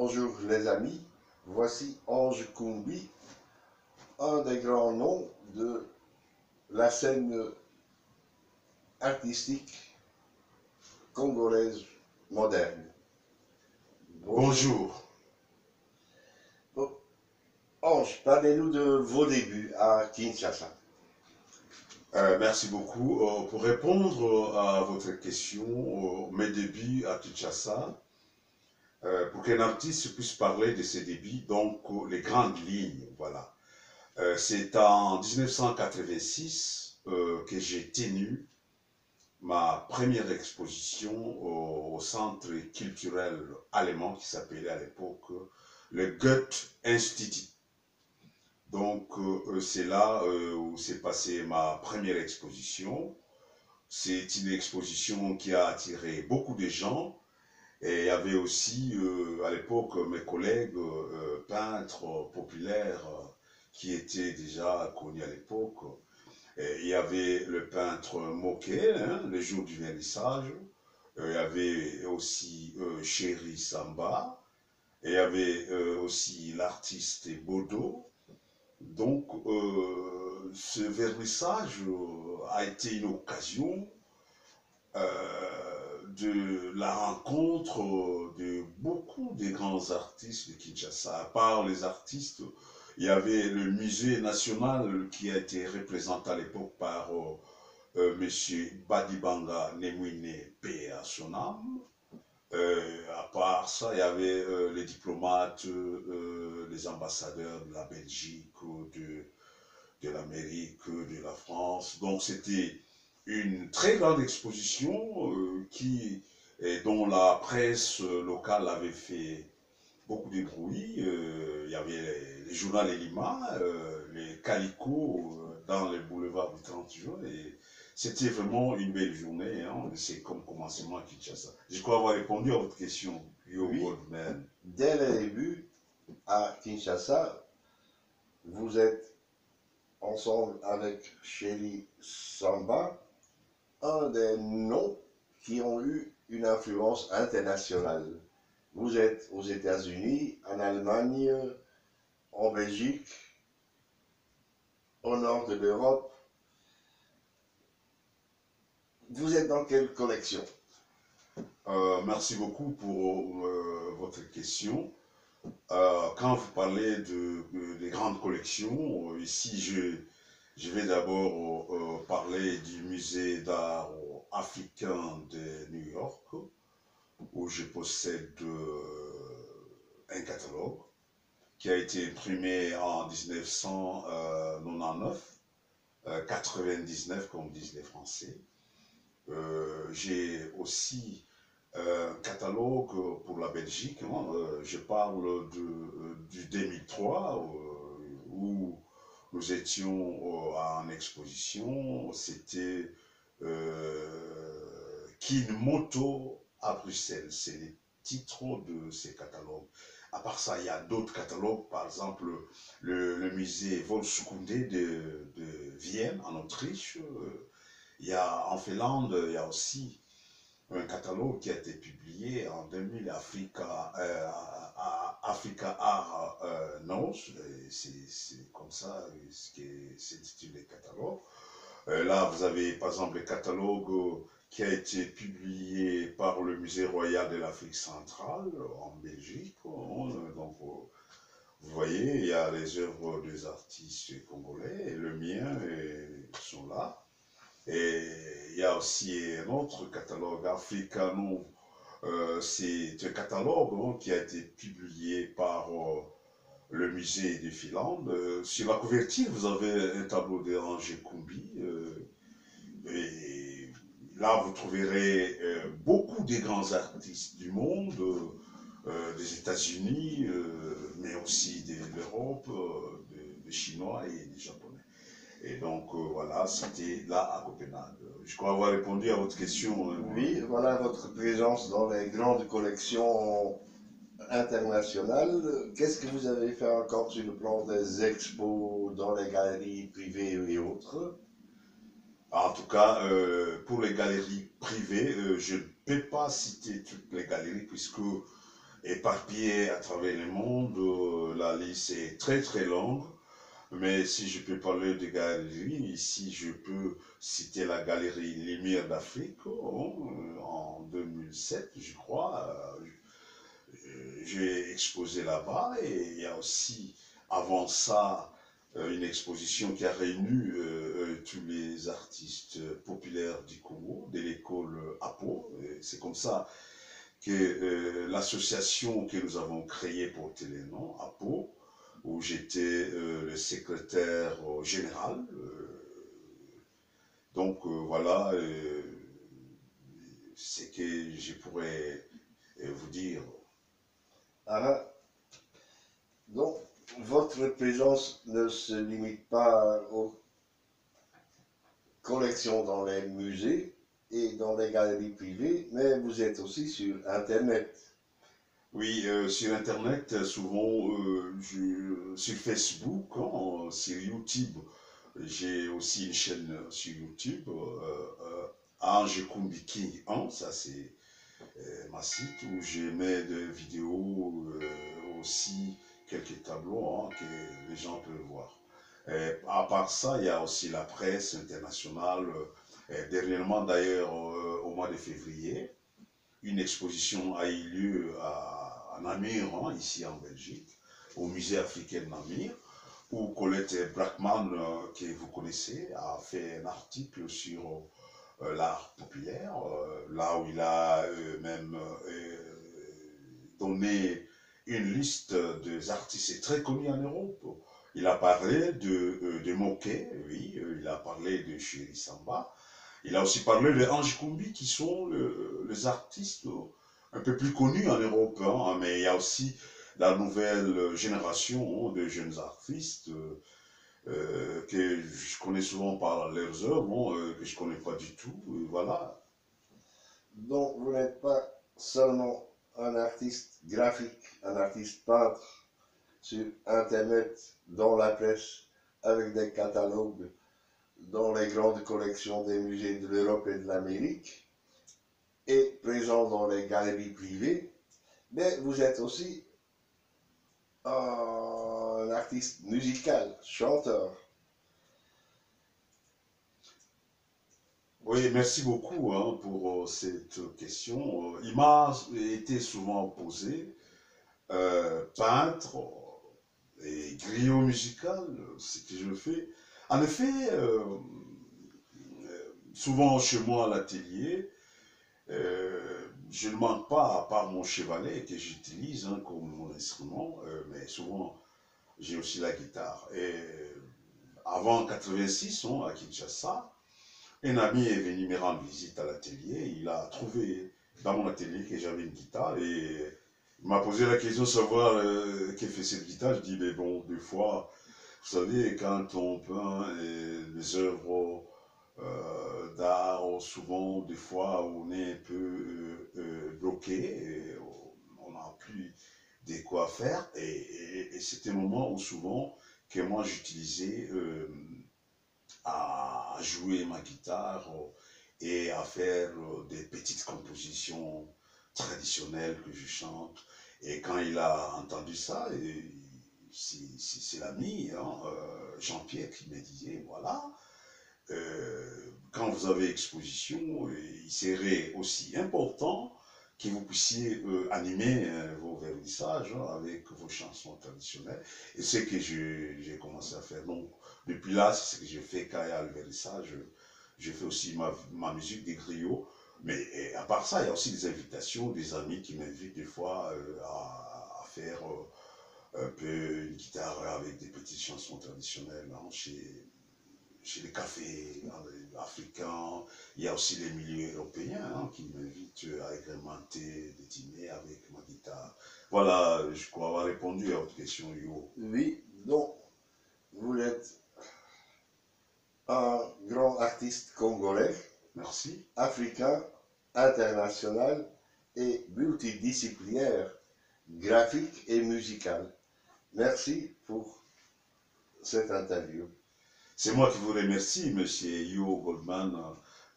Bonjour les amis, voici Ange Koumbi, un des grands noms de la scène artistique congolaise moderne. Bonjour. Bon, Ange, parlez-nous de vos débuts à Kinshasa. Merci beaucoup. Pour répondre à votre question, mes débuts à Kinshasa, pour qu'un artiste puisse parler de ses débuts, donc les grandes lignes, voilà. C'est en 1986 que j'ai tenu ma première exposition au centre culturel allemand qui s'appelait à l'époque le Goethe Institut. Donc, c'est là où s'est passée ma première exposition. C'est une exposition qui a attiré beaucoup de gens. Et il y avait aussi, à l'époque, mes collègues peintres populaires qui étaient déjà connus à l'époque. Il y avait le peintre Moquet, hein, le jour du vernissage. Il y avait aussi Chéri Samba. Et il y avait aussi l'artiste Bodo. Donc, ce vernissage a été une occasion de la rencontre de beaucoup de grands artistes de Kinshasa. À part les artistes, il y avait le musée national qui a été représenté à l'époque par M. Badibanga Nemwine P. à son âme. À part ça, il y avait les diplomates, les ambassadeurs de la Belgique, de l'Amérique, de la France. Donc c'était une très grande exposition dont la presse locale avait fait beaucoup de bruit. Il y avait les journaux Les Lima, les Calico dans les boulevards du 30 juin. Et c'était vraiment une belle journée. Hein. C'est comme commencement à Kinshasa. Je crois avoir répondu à votre question. Oui, dès le début, à Kinshasa, vous êtes ensemble avec Chéri Samba, un des noms qui ont eu une influence internationale. Vous êtes aux États-Unis, en Allemagne, en Belgique, au nord de l'Europe. Vous êtes dans quelle collection? Merci beaucoup pour votre question. Quand vous parlez des grandes collections, ici je vais d'abord parler du musée d'art africain de New York, où je possède un catalogue qui a été imprimé en 1999, 99 comme disent les Français. J'ai aussi un catalogue pour la Belgique. Hein, je parle du 2003 où nous étions en exposition. C'était Kinmoto à Bruxelles. C'est les titres de ces catalogues. À part ça, il y a d'autres catalogues, par exemple le musée Volkskunde de Vienne en Autriche. Il y a en Finlande, il y a aussi un catalogue qui a été publié en 2000, Africa Art Knows, c'est comme ça que s'intitule les catalogues. Là, vous avez par exemple le catalogue qui a été publié par le Musée Royal de l'Afrique centrale en Belgique. Donc, vous voyez, il y a les œuvres des artistes congolais, et le mien sont là. Et il y a aussi un autre catalogue africano, c'est un catalogue hein, qui a été publié par le musée de Finlande. Sur la couverture, vous avez un tableau d'Ange Koumbi. Et là, vous trouverez beaucoup de grands artistes du monde, des États-Unis, mais aussi de l'Europe, des Chinois et des Japonais. Et donc, voilà, c'était là à Copenhague. Je crois avoir répondu à votre question. Oui, voilà votre présence dans les grandes collections internationales. Qu'est-ce que vous avez fait encore sur le plan des expos dans les galeries privées et autres? En tout cas, pour les galeries privées, je ne peux pas citer toutes les galeries puisque éparpillés à travers le monde. La liste est très très longue. Mais si je peux parler de galeries, ici je peux citer la galerie Lumière d'Afrique en 2007, je crois. J'ai exposé là-bas et il y a aussi, avant ça, une exposition qui a réuni tous les artistes populaires du Congo, de l'école APO. C'est comme ça que l'association que nous avons créée pour Télénon, APO, où j'étais le secrétaire général. Voilà ce que je pourrais vous dire. Ah, donc, votre présence ne se limite pas aux collections dans les musées et dans les galeries privées, mais vous êtes aussi sur Internet. Oui, sur Internet, souvent, sur Facebook, sur YouTube. J'ai aussi une chaîne sur YouTube, Ange Kumbi King 1, ça c'est ma site où je mets des vidéos, aussi quelques tableaux que les gens peuvent voir. À part ça, il y a aussi la presse internationale. Dernièrement, d'ailleurs, au mois de février, une exposition a eu lieu à Namur, ici en Belgique, au musée africain de Namur, où Colette Brackman, que vous connaissez, a fait un article sur l'art populaire, là où il a même donné une liste des artistes très connus en Europe. Il a parlé de Moquet, oui, il a parlé de Chéri Samba, il a aussi parlé de Ange Kumbi, qui sont les artistes un peu plus connus en Europe, mais il y a aussi la nouvelle génération de jeunes artistes que je connais souvent par leurs œuvres, que je ne connais pas du tout, voilà. Donc, vous n'êtes pas seulement un artiste graphique, un artiste peintre sur Internet, dans la presse, avec des catalogues, dans les grandes collections des musées de l'Europe et de l'Amérique, et présent dans les galeries privées, mais vous êtes aussi un artiste musical, chanteur. Oui, merci beaucoup pour cette question. Il m'a été souvent posé, peintre et griot musical, ce que je fais. En effet, souvent chez moi à l'atelier, je ne manque pas, à part mon chevalet que j'utilise comme mon instrument, mais souvent j'ai aussi la guitare. Et avant 86, à Kinshasa, un ami est venu me rendre visite à l'atelier. Il a trouvé dans mon atelier que j'avais une guitare et il m'a posé la question de savoir qu'est fait cette guitare. Je dis, mais bon, des fois, vous savez, quand on peint les œuvres d'art, souvent, des fois, on est un peu bloqué, et on n'a plus de quoi faire. Et c'était un moment où souvent, que moi j'utilisais à jouer ma guitare et à faire des petites compositions traditionnelles que je chante. Et quand il a entendu ça, c'est l'ami Jean-Pierre qui me disait, voilà, quand vous avez exposition, il serait aussi important que vous puissiez animer vos vernissages avec vos chansons traditionnelles. Et c'est ce que j'ai commencé à faire. Donc, depuis là, c'est ce que je fais quand il y a le vernissage. Je fais aussi ma musique des griots. Mais à part ça, il y a aussi des invitations, des amis qui m'invitent des fois à faire un peu une guitare avec des petites chansons traditionnelles chez les cafés africains. Il y a aussi les milieux européens qui m'invitent à agrémenter des dîners avec ma guitare. Voilà, je crois avoir répondu à votre question, Yo. Oui, donc vous êtes un grand artiste congolais, Merci. africain, international et multidisciplinaire, graphique et musical. Merci pour cette interview. C'est moi qui vous remercie, monsieur Yo Goldman,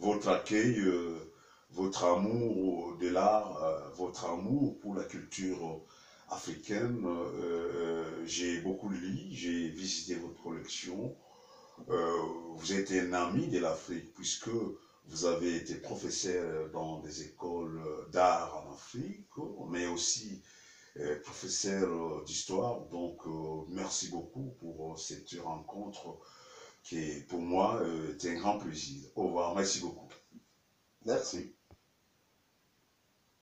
votre accueil, votre amour de l'art, votre amour pour la culture africaine. J'ai beaucoup lu, j'ai visité votre collection. Vous êtes un ami de l'Afrique puisque vous avez été professeur dans des écoles d'art en Afrique, mais aussi professeur d'histoire. Donc, merci beaucoup pour cette rencontre qui, pour moi, est un grand plaisir. Au revoir, merci beaucoup. Merci.